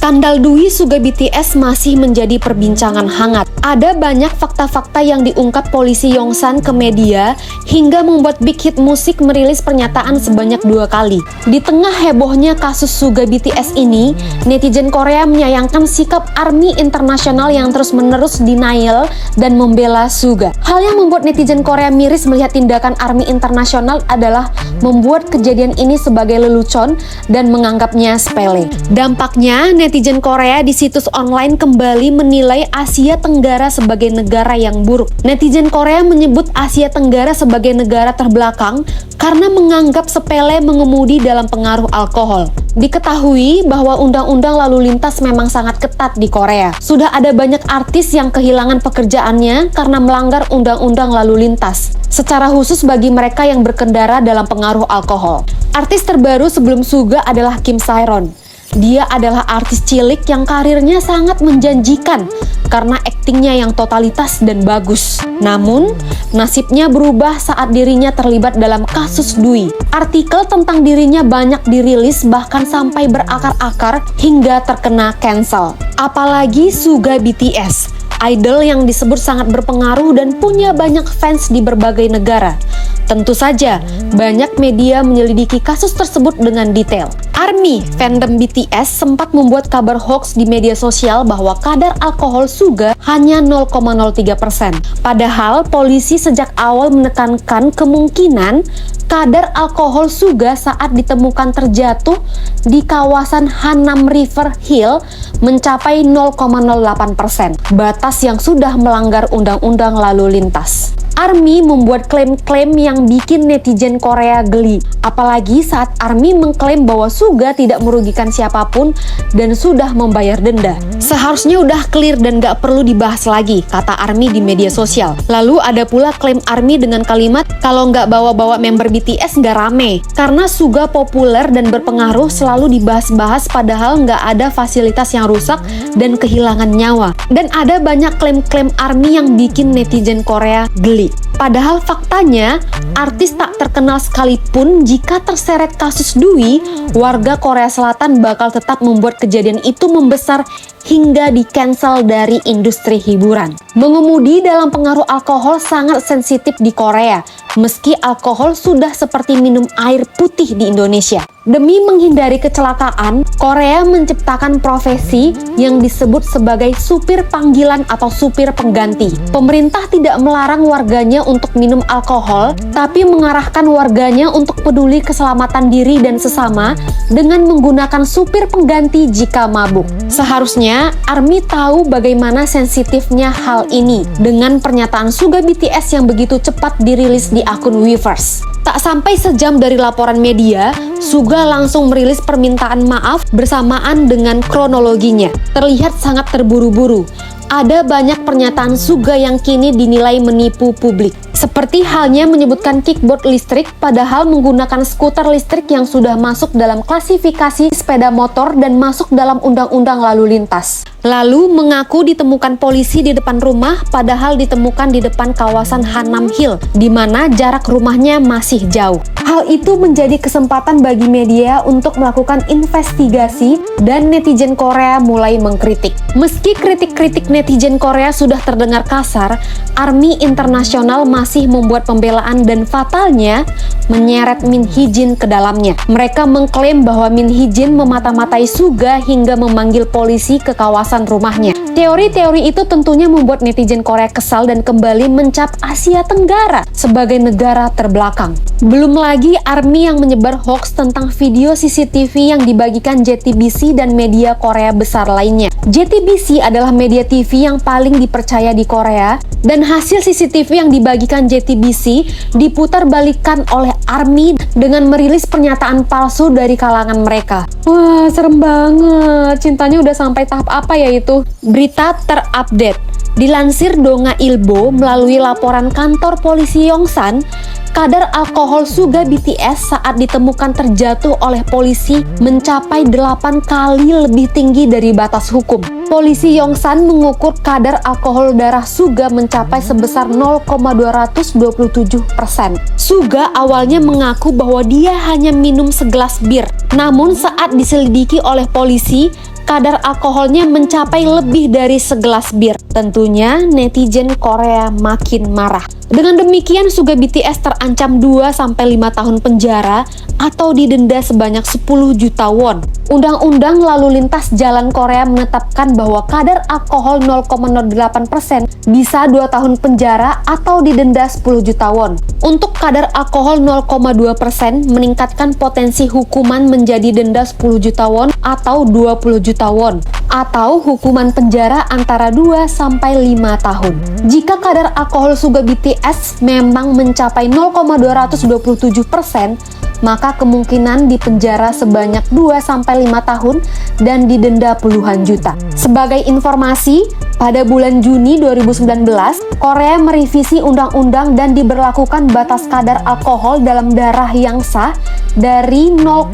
Skandal Dwi Suga BTS masih menjadi perbincangan hangat. Ada banyak fakta-fakta yang diungkap polisi Yongsan ke media hingga membuat Big Hit Musik merilis pernyataan sebanyak 2 kali. Di tengah hebohnya kasus Suga BTS ini, netizen Korea menyayangkan sikap ARMY internasional yang terus-menerus denial dan membela Suga. Hal yang membuat netizen Korea miris melihat tindakan ARMY internasional adalah membuat kejadian ini sebagai lelucon dan menganggapnya sepele. Dampaknya, netizen Korea di situs online kembali menilai Asia Tenggara sebagai negara yang buruk. Netizen Korea menyebut Asia Tenggara sebagai negara terbelakang karena menganggap sepele mengemudi dalam pengaruh alkohol. Diketahui bahwa undang-undang lalu lintas memang sangat ketat di Korea. Sudah ada banyak artis yang kehilangan pekerjaannya karena melanggar undang-undang lalu lintas, secara khusus bagi mereka yang berkendara dalam pengaruh alkohol. Artis terbaru sebelum Suga adalah Kim Sae-ron. Dia adalah artis cilik yang karirnya sangat menjanjikan karena aktingnya yang totalitas dan bagus. Namun, nasibnya berubah saat dirinya terlibat dalam kasus Dwi. Artikel tentang dirinya banyak dirilis bahkan sampai berakar-akar hingga terkena cancel. Apalagi Suga BTS, idol yang disebut sangat berpengaruh dan punya banyak fans di berbagai negara. Tentu saja, banyak media menyelidiki kasus tersebut dengan detail. ARMY, fandom BTS, sempat membuat kabar hoax di media sosial bahwa kadar alkohol Suga hanya 0,03%. Padahal, polisi sejak awal menekankan kemungkinan kadar alkohol Suga saat ditemukan terjatuh di kawasan Hanam River Hill mencapai 0,08%, batas yang sudah melanggar undang-undang lalu lintas. ARMY membuat klaim-klaim yang bikin netizen Korea geli. Apalagi saat ARMY mengklaim bahwa Suga tidak merugikan siapapun dan sudah membayar denda. Seharusnya udah clear dan gak perlu dibahas lagi, kata ARMY di media sosial. Lalu ada pula klaim ARMY dengan kalimat, kalau nggak bawa-bawa member BTS nggak rame. Karena Suga populer dan berpengaruh selalu dibahas-bahas padahal nggak ada fasilitas yang rusak dan kehilangan nyawa. Dan ada banyak klaim-klaim ARMY yang bikin netizen Korea geli. Padahal faktanya, artis tak terkenal sekalipun jika terseret kasus Dwi, warga Korea Selatan bakal tetap membuat kejadian itu membesar hingga di-cancel dari industri hiburan. Mengemudi dalam pengaruh alkohol sangat sensitif di Korea, meski alkohol sudah seperti minum air putih di Indonesia. Demi menghindari kecelakaan, Korea menciptakan profesi yang disebut sebagai supir panggilan atau supir pengganti. Pemerintah tidak melarang warganya untuk minum alkohol, tapi mengarahkan warganya untuk peduli keselamatan diri dan sesama dengan menggunakan supir pengganti jika mabuk. Seharusnya, ARMY tahu bagaimana sensitifnya hal ini dengan pernyataan Suga BTS yang begitu cepat dirilis di akun Weverse. Tak sampai sejam dari laporan media, Suga langsung merilis permintaan maaf bersamaan dengan kronologinya. Terlihat sangat terburu-buru. Ada banyak pernyataan Suga yang kini dinilai menipu publik. Seperti halnya menyebutkan kickboard listrik padahal menggunakan skuter listrik yang sudah masuk dalam klasifikasi sepeda motor dan masuk dalam undang-undang lalu lintas. Lalu mengaku ditemukan polisi di depan rumah padahal ditemukan di depan kawasan Hanam Hill, di mana jarak rumahnya masih jauh. Hal itu menjadi kesempatan bagi media untuk melakukan investigasi dan netizen Korea mulai mengkritik. Meski kritik-kritik netizen Korea sudah terdengar kasar, ARMY internasional masih membuat pembelaan dan fatalnya menyeret Min Hee-jin ke dalamnya. Mereka mengklaim bahwa Min Hee-jin memata-matai Suga hingga memanggil polisi ke kawasan rumahnya. Teori-teori itu tentunya membuat netizen Korea kesal dan kembali mencap Asia Tenggara sebagai negara terbelakang. Belum lagi ARMY yang menyebar hoax tentang video CCTV yang dibagikan JTBC dan media Korea besar lainnya. JTBC adalah media TV yang paling dipercaya di Korea dan hasil CCTV yang dibagikan JTBC diputarbalikkan oleh ARMY dengan merilis pernyataan palsu dari kalangan mereka. Wah, serem banget. Cintanya udah sampai tahap apa ya itu? Berita terupdate. Dilansir Donga Ilbo melalui laporan kantor polisi Yongsan, kadar alkohol Suga BTS saat ditemukan terjatuh oleh polisi mencapai 8 kali lebih tinggi dari batas hukum. Polisi Yongsan mengukur kadar alkohol darah Suga mencapai sebesar 0,227%. Suga awalnya mengaku bahwa dia hanya minum segelas bir. Namun saat diselidiki oleh polisi, kadar alkoholnya mencapai lebih dari segelas bir. Tentunya netizen Korea makin marah. Dengan demikian, Suga BTS terancam 2-5 tahun penjara atau didenda sebanyak 10 juta won. Undang-undang lalu lintas jalan Korea menetapkan bahwa kadar alkohol 0,08% bisa 2 tahun penjara atau didenda 10 juta won. Untuk kadar alkohol 0,2% meningkatkan potensi hukuman menjadi denda 10 juta won atau 20 juta won, atau hukuman penjara antara 2-5 tahun. Jika kadar alkohol Suga BTS memang mencapai 0,227%, maka kemungkinan dipenjara sebanyak 2-5 tahun dan didenda puluhan juta. Sebagai informasi, pada bulan Juni 2019, Korea merevisi undang-undang dan diberlakukan batas kadar alkohol dalam darah yang sah dari 0,5%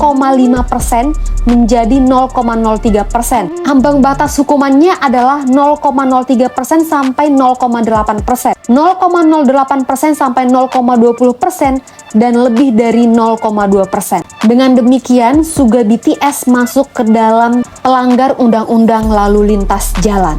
menjadi 0,03%. Ambang batas hukumannya adalah 0,03% sampai 0,8%, 0,08% sampai 0,20%, dan lebih dari 0,2%. Dengan demikian, Suga BTS masuk ke dalam pelanggar undang-undang lalu lintas jalan.